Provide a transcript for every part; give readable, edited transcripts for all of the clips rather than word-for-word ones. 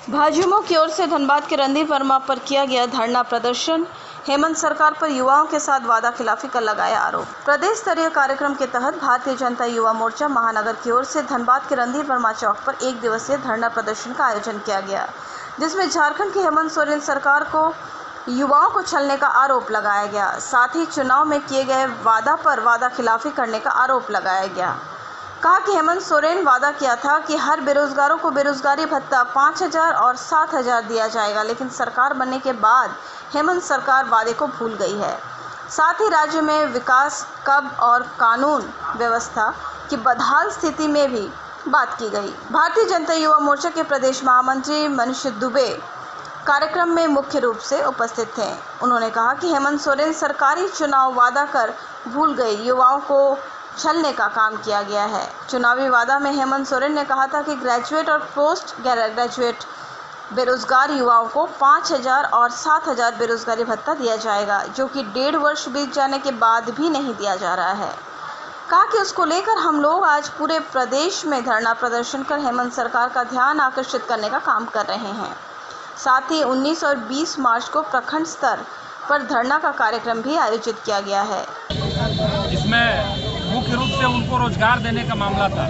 भाजयुमो की ओर से धनबाद के रणदीप वर्मा पर किया गया धरना प्रदर्शन। हेमंत सरकार पर युवाओं के साथ वादा खिलाफी का लगाया आरोप। प्रदेश स्तरीय कार्यक्रम के तहत भारतीय जनता युवा मोर्चा महानगर की ओर से धनबाद के रणदीप वर्मा चौक पर 1 दिवसीय धरना प्रदर्शन का आयोजन किया गया, जिसमें झारखंड की हेमंत सोरेन सरकार को युवाओं को छलने का आरोप लगाया गया। साथ ही चुनाव में किए गए वादा पर वादा खिलाफी करने का आरोप लगाया गया। कहा कि हेमंत सोरेन वादा किया था कि हर बेरोजगारों को बेरोजगारी भत्ता 5,000 और 7,000 दिया जाएगा, लेकिन सरकार बनने के बाद हेमंत सरकार वादे को भूल गई है। साथ ही राज्य में विकास कब और कानून व्यवस्था की बदहाल स्थिति में भी बात की गई। भारतीय जनता युवा मोर्चा के प्रदेश महामंत्री मनीष दुबे कार्यक्रम में मुख्य रूप से उपस्थित थे। उन्होंने कहा कि हेमंत सोरेन सरकारी चुनाव वादा कर भूल गई, युवाओं को छलने का काम किया गया है। चुनावी वादा में हेमंत सोरेन ने कहा था कि ग्रेजुएट और पोस्ट ग्रेजुएट बेरोजगार युवाओं को 5,000 और 7,000 बेरोजगारी भत्ता दिया जाएगा, जो कि 1.5 वर्ष बीत जाने के बाद भी नहीं दिया जा रहा है। कहा कि उसको लेकर हम लोग आज पूरे प्रदेश में धरना प्रदर्शन कर हेमंत सरकार का ध्यान आकर्षित करने का काम कर रहे हैं। साथ ही 19 और 20 मार्च को प्रखंड स्तर पर धरना का कार्यक्रम भी आयोजित किया गया है। इसमें मुख्य रूप से उनको रोजगार देने का मामला था,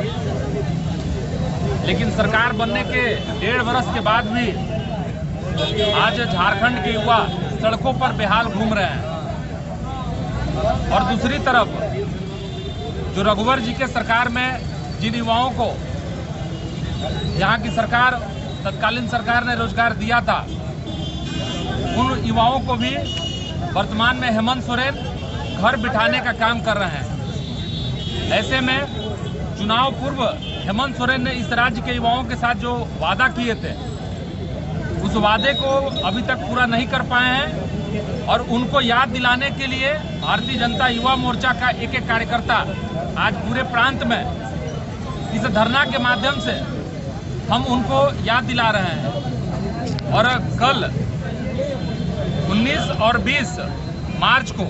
लेकिन सरकार बनने के 1.5 वर्ष के बाद भी आज झारखंड के युवा सड़कों पर बेहाल घूम रहे हैं। और दूसरी तरफ जो रघुवर जी के सरकार में जिन युवाओं को यहाँ की सरकार तत्कालीन सरकार ने रोजगार दिया था, उन युवाओं को भी वर्तमान में हेमंत सोरेन घर बिठाने का काम कर रहे हैं। ऐसे में चुनाव पूर्व हेमंत सोरेन ने इस राज्य के युवाओं के साथ जो वादा किए थे, उस वादे को अभी तक पूरा नहीं कर पाए हैं। और उनको याद दिलाने के लिए भारतीय जनता युवा मोर्चा का एक कार्यकर्ता आज पूरे प्रांत में इस धरना के माध्यम से हम उनको याद दिला रहे हैं। और कल 19 और 20 मार्च को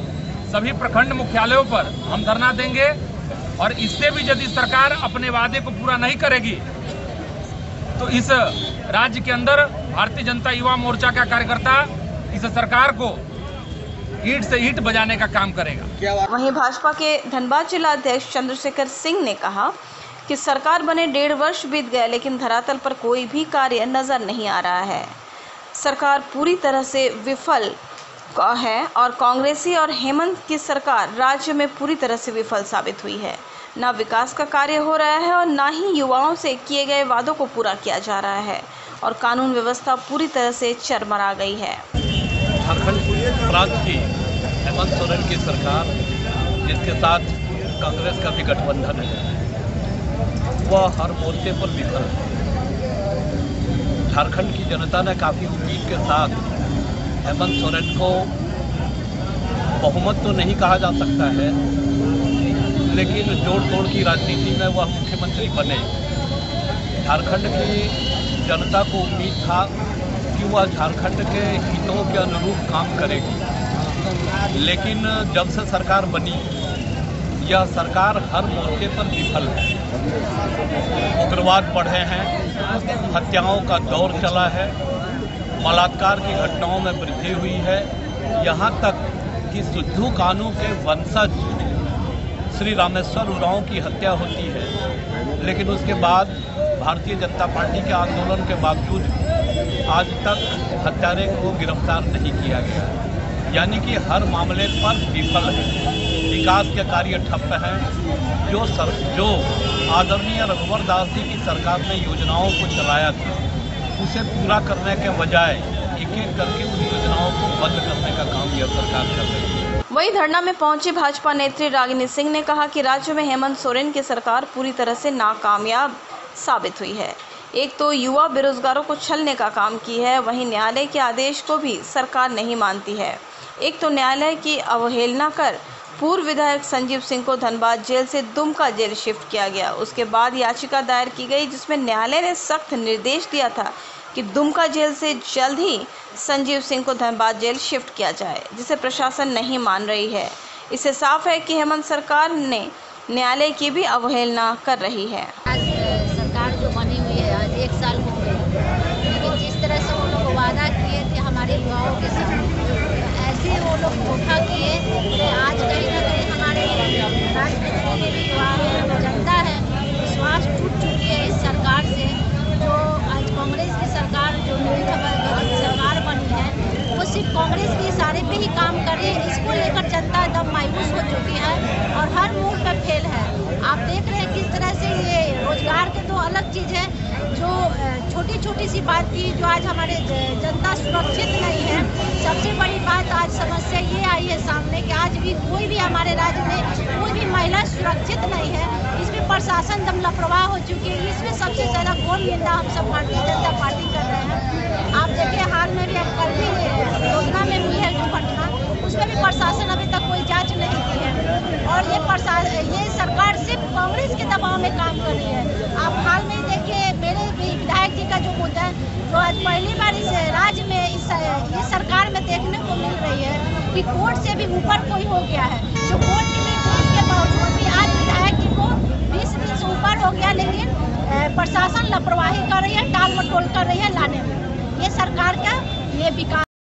सभी प्रखंड मुख्यालयों पर हम धरना देंगे। और इससे भी यदि सरकार अपने वादे को पूरा नहीं करेगी तो इस राज्य के अंदर भारतीय जनता युवा मोर्चा का कार्यकर्ता इस सरकार को ईंट से ईंट बजाने का काम करेगा। वहीं भाजपा के धनबाद जिला अध्यक्ष चंद्रशेखर सिंह ने कहा कि सरकार बने 1.5 वर्ष बीत गए, लेकिन धरातल पर कोई भी कार्य नजर नहीं आ रहा है। सरकार पूरी तरह से विफल है और कांग्रेसी और हेमंत की सरकार राज्य में पूरी तरह से विफल साबित हुई है। ना विकास का कार्य हो रहा है और ना ही युवाओं से किए गए वादों को पूरा किया जा रहा है और कानून व्यवस्था पूरी तरह से चरमरा गई है। झारखंड प्रांत की हेमंत सोरेन की सरकार, जिसके साथ कांग्रेस का भी गठबंधन है, वह हर मोर्चे पर विफल है। झारखंड की जनता ने काफ़ी उम्मीद के साथ हेमंत सोरेन को, बहुमत तो नहीं कहा जा सकता है, लेकिन जोड़ तोड़ की राजनीति में वह मुख्यमंत्री बने। झारखंड की जनता को उम्मीद था कि वह झारखंड के हितों के अनुरूप काम करेगी, लेकिन जब से सरकार बनी यह सरकार हर मोर्चे पर विफल है। उग्रवाद बढ़े हैं, हत्याओं का दौर चला है, बलात्कार की घटनाओं में वृद्धि हुई है। यहाँ तक कि सिद्धू कानू के वंशज श्री रामेश्वर उरांव की हत्या होती है, लेकिन उसके बाद भारतीय जनता पार्टी के आंदोलन के बावजूद आज तक हत्यारे को गिरफ्तार नहीं किया गया। यानी कि हर मामले पर विफल है। विकास के कार्य ठप्प हैं। जो आदरणीय रघुवर दास जी की सरकार ने योजनाओं को चलाया था, उसे पूरा करने के बजाय एक एक करके उन योजनाओं को बंद करने का काम यह सरकार कर रही है। वहीं धरना में पहुंची भाजपा नेत्री रागिनी सिंह ने कहा कि राज्य में हेमंत सोरेन की सरकार पूरी तरह से नाकामयाब साबित हुई है। एक तो युवा बेरोजगारों को छलने का काम की है, वहीं न्यायालय के आदेश को भी सरकार नहीं मानती है। एक तो न्यायालय की अवहेलना कर पूर्व विधायक संजीव सिंह को धनबाद जेल से दुमका जेल शिफ्ट किया गया। उसके बाद याचिका दायर की गई, जिसमें न्यायालय ने सख्त निर्देश दिया था कि दुमका जेल से जल्द ही संजीव सिंह को धनबाद जेल शिफ्ट किया जाए, जिसे प्रशासन नहीं मान रही है। इससे साफ है कि हेमंत सरकार ने न्यायालय की भी अवहेलना कर रही है। आज सरकार जो बनी हुई है, आज 1 साल हो गया, लेकिन जिस युवाओं के साथ। ऐसे वो लोग धोखा किए कि आज कहीं ना कहीं हमारे राज्य में जितने भी युवा हैं, जनता है, विश्वास टूट चुकी है इस सरकार से। जो आज कांग्रेस की सरकार, जो नई सरकार बनी है, वो सिर्फ कांग्रेस के इशारे पे ही काम कर रही है। इसको लेकर जनता एकदम मायूस हो चुकी है और हर मोड़ पर फेल है। आप देख रहे हैं किस तरह से ये रोजगार के तो अलग चीज़ है, जो छोटी छोटी सी बात थी, जो आज हमारे जनता सुरक्षित नहीं है। सबसे बड़ी बात आज समस्या ये आई है सामने कि आज भी कोई भी हमारे राज्य में कोई भी महिला सुरक्षित नहीं है। इसमें प्रशासन एकदम लापरवाह हो चुकी है। इसमें सबसे ज़्यादा घोर निंदा हम सब भारतीय जनता पार्टी कर रहे हैं। आप देखिए हाल में भी कल भी योजना में हुई है जो घटना, उसमें भी प्रशासन अभी तक कोई जांच नहीं की है और ये सरकार सिर्फ कांग्रेस के दबाव में काम कर रही है। आप हाल में देखिए मेरे भी विधायक जी का जो मुद्दा है, जो आज पहली बार इस राज्य में इस सरकार में देखने को मिल रही है कि कोर्ट से भी ऊपर कोई हो गया है। जो कोर्ट की निर्देश के बावजूद भी आज विधायक जी को 20 दिन से ऊपर हो गया, लेकिन प्रशासन लापरवाही कर रही है, टाल मटोल कर रही है लाने में। ये सरकार का ये विकास